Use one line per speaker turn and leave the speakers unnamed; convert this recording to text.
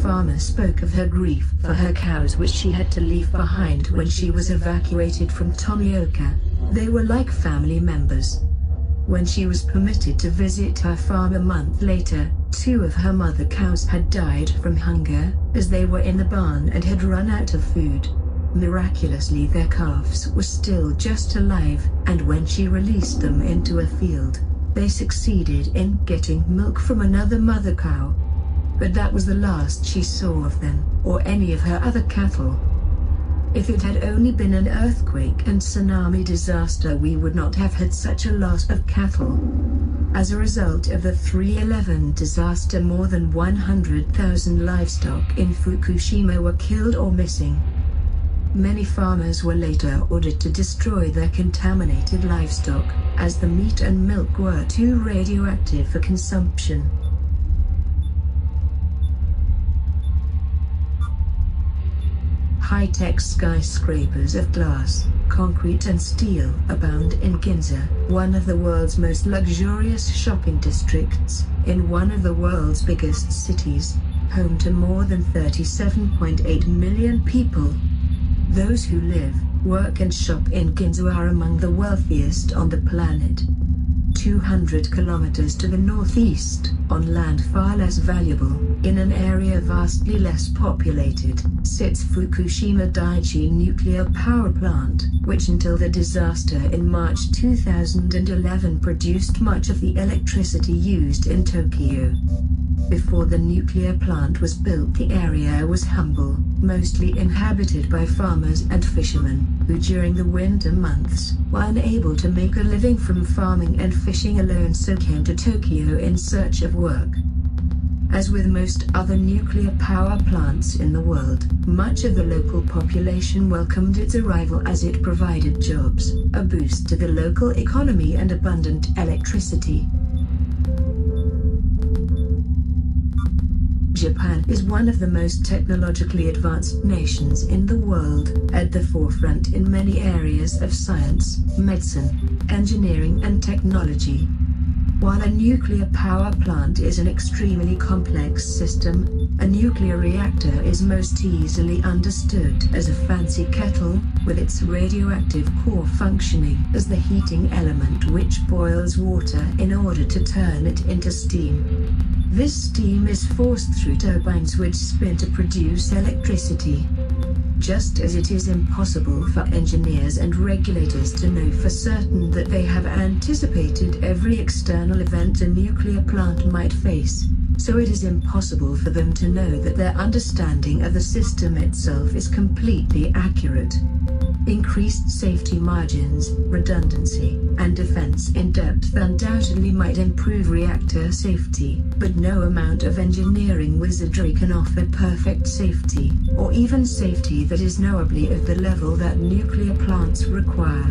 farmer spoke of her grief for her cows which she had to leave behind when she was evacuated from Tomioka. They were like family members. When she was permitted to visit her farm a month later, 2 of her mother cows had died from hunger, as they were in the barn and had run out of food. Miraculously their calves were still just alive, and when she released them into a field, they succeeded in getting milk from another mother cow. But that was the last she saw of them, or any of her other cattle. If it had only been an earthquake and tsunami disaster, we would not have had such a loss of cattle. As a result of the 3/11 disaster, more than 100,000 livestock in Fukushima were killed or missing. Many farmers were later ordered to destroy their contaminated livestock, as the meat and milk were too radioactive for consumption. High-tech skyscrapers of glass, concrete and steel abound in Ginza, one of the world's most luxurious shopping districts, in one of the world's biggest cities, home to more than 37.8 million people. Those who live, work and shop in Ginza are among the wealthiest on the planet. 200 kilometers to the northeast, on land far less valuable, in an area vastly less populated, sits Fukushima Daiichi nuclear power plant, which until the disaster in March 2011 produced much of the electricity used in Tokyo. Before the nuclear plant was built, the area was humble, mostly inhabited by farmers and fishermen, who during the winter months were unable to make a living from farming and fishing alone, so came to Tokyo in search of work. As with most other nuclear power plants in the world, much of the local population welcomed its arrival as it provided jobs, a boost to the local economy and abundant electricity. Japan is one of the most technologically advanced nations in the world, at the forefront in many areas of science, medicine, engineering and technology. While a nuclear power plant is an extremely complex system, a nuclear reactor is most easily understood as a fancy kettle, with its radioactive core functioning as the heating element which boils water in order to turn it into steam. This steam is forced through turbines which spin to produce electricity. Just as it is impossible for engineers and regulators to know for certain that they have anticipated every external event a nuclear plant might face, so it is impossible for them to know that their understanding of the system itself is completely accurate. Increased safety margins, redundancy, and defense in depth undoubtedly might improve reactor safety, but no amount of engineering wizardry can offer perfect safety, or even safety that is knowably at the level that nuclear plants require.